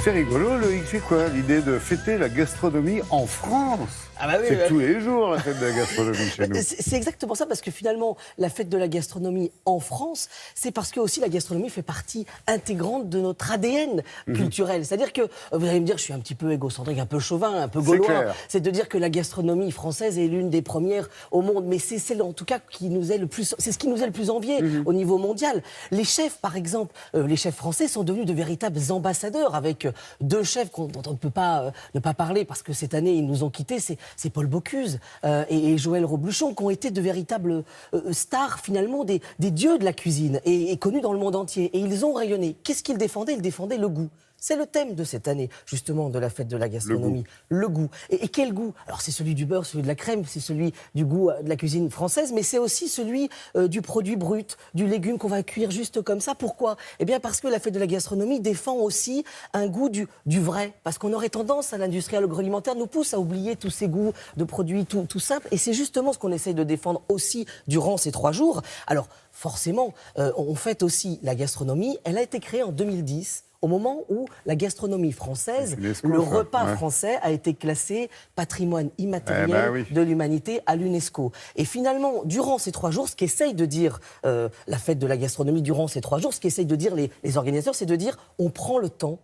C'est rigolo, Loïc, c'est quoi l'idée de fêter la gastronomie en France? Ah bah oui, c'est tous les jours la fête de la gastronomie chez nous. C'est exactement ça, parce que finalement, la fête de la gastronomie en France, c'est parce que aussi la gastronomie fait partie intégrante de notre ADN culturel. C'est-à-dire que, vous allez me dire, je suis un petit peu égocentrique, un peu chauvin, un peu gaulois. C'est de dire que la gastronomie française est l'une des premières au monde, mais c'est celle en tout cas qui nous est le plus, c'est ce qui nous est le plus envié au niveau mondial. Les chefs, par exemple, les chefs français sont devenus de véritables ambassadeurs, avec deux chefs dont on ne peut pas ne pas parler parce que cette année ils nous ont quittés. C'est Paul Bocuse et Joël Robuchon qui ont été de véritables stars finalement des dieux de la cuisine et connus dans le monde entier. Et ils ont rayonné. Qu'est-ce qu'ils défendaient? Ils défendaient le goût. C'est le thème de cette année, justement, de la fête de la gastronomie. Le goût. Et quel goût? Alors, c'est celui du beurre, celui de la crème, c'est celui du goût de la cuisine française, mais c'est aussi celui du produit brut, du légume qu'on va cuire juste comme ça. Pourquoi? Eh bien, parce que la fête de la gastronomie défend aussi un goût du vrai. Parce qu'on aurait tendance, à l'industrie agroalimentaire, nous pousse à oublier tous ces goûts de produits tout simples. Et c'est justement ce qu'on essaye de défendre aussi durant ces 3 jours. Alors, forcément, on fête aussi la gastronomie. Elle a été créée en 2010. Au moment où la gastronomie française, le repas français a été classé patrimoine immatériel de l'humanité à l'UNESCO. Et finalement, durant ces 3 jours, ce qu'essaye de dire la fête de la gastronomie, durant ces 3 jours, ce qu'essayent de dire les organisateurs, c'est de dire on prend le temps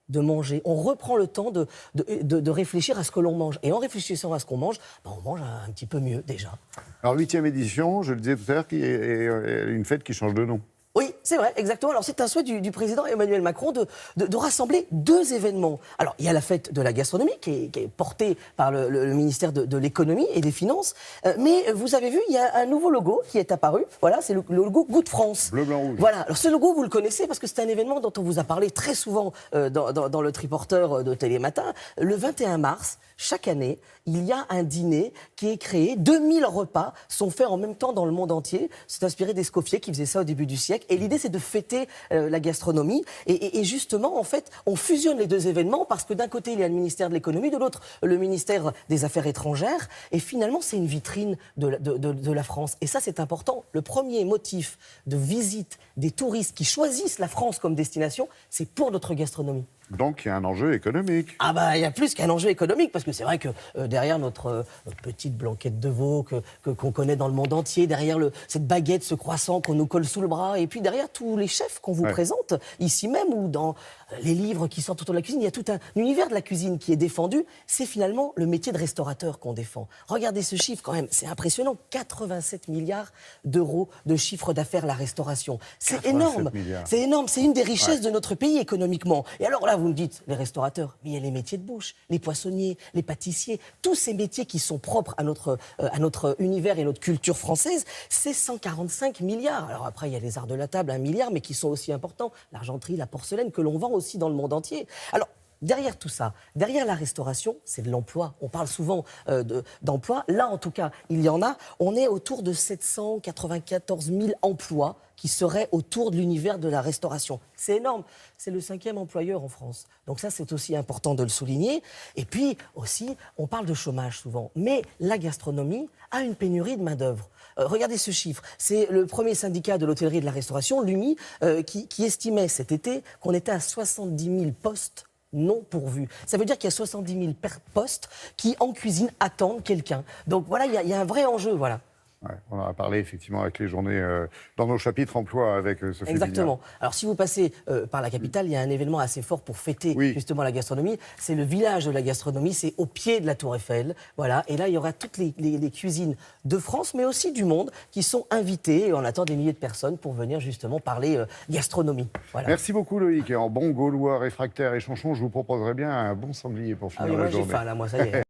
de manger, on reprend le temps de réfléchir à ce que l'on mange. Et en réfléchissant à ce qu'on mange, on mange un petit peu mieux déjà. Alors, 8e édition, je le disais tout à l'heure, qui est une fête qui change de nom. Oui, c'est vrai, exactement. Alors, c'est un souhait du président Emmanuel Macron de rassembler 2 événements. Alors, il y a la fête de la gastronomie qui est portée par le ministère de l'économie et des finances. Mais vous avez vu, il y a un nouveau logo qui est apparu. Voilà, c'est le logo Goût de France. Bleu, blanc, rouge. Voilà. Alors, ce logo, vous le connaissez parce que c'est un événement dont on vous a parlé très souvent dans le triporteur de Télématin. Le 21 mars, chaque année, il y a un dîner qui est créé. 2000 repas sont faits en même temps dans le monde entier. C'est inspiré d'Escoffier qui faisait ça au début du siècle. Et l'idée, c'est de fêter la gastronomie. Et justement, en fait, on fusionne les 2 événements parce que d'un côté, il y a le ministère de l'économie, de l'autre, le ministère des Affaires étrangères. Et finalement, c'est une vitrine de la France. Et ça, c'est important. Le premier motif de visite des touristes qui choisissent la France comme destination, c'est pour notre gastronomie. Donc, il y a un enjeu économique. Ah bah, il y a plus qu'un enjeu économique, parce que c'est vrai que derrière notre petite blanquette de veau qu'on connaît dans le monde entier, derrière cette baguette, ce croissant qu'on nous colle sous le bras, et puis derrière tous les chefs qu'on vous présente, ici même, ou dans les livres qui sortent autour de la cuisine, il y a tout un univers de la cuisine qui est défendu. C'est finalement le métier de restaurateur qu'on défend. Regardez ce chiffre quand même, c'est impressionnant. 87 milliards d'euros de chiffre d'affaires la restauration. C'est énorme. C'est énorme, c'est une des richesses de notre pays économiquement. Et alors là, vous me dites, les restaurateurs, mais il y a les métiers de bouche, les poissonniers, les pâtissiers, tous ces métiers qui sont propres à notre univers et notre culture française, c'est 145 milliards. Alors après, il y a les arts de la table, 1 milliard, mais qui sont aussi importants. L'argenterie, la porcelaine, que l'on vend aussi dans le monde entier. Alors, derrière tout ça, derrière la restauration, c'est de l'emploi. On parle souvent d'emploi. Là, en tout cas, il y en a. On est autour de 794 000 emplois qui seraient autour de l'univers de la restauration. C'est énorme. C'est le 5e employeur en France. Donc ça, c'est aussi important de le souligner. Et puis aussi, on parle de chômage souvent. Mais la gastronomie a une pénurie de main-d'œuvre. Regardez ce chiffre. C'est le premier syndicat de l'hôtellerie et de la restauration, l'UMI, qui estimait cet été qu'on était à 70 000 postes non pourvus. Ça veut dire qu'il y a 70 000 postes qui, en cuisine, attendent quelqu'un. Donc voilà, il y a un vrai enjeu, voilà. Ouais, on en a parlé effectivement avec les journées dans nos chapitres emploi avec Sophie Exactement. Bignard. Alors si vous passez par la capitale, il y a un événement assez fort pour fêter justement la gastronomie. C'est le village de la gastronomie, c'est au pied de la Tour Eiffel. Voilà. Et là, il y aura toutes les cuisines de France, mais aussi du monde, qui sont invitées. Et on attend des milliers de personnes pour venir justement parler gastronomie. Voilà. Merci beaucoup Loïc. Et en bon gaulois réfractaire et chanchon, je vous proposerai bien un bon sanglier pour finir la journée. Moi j'ai faim là, moi ça y est.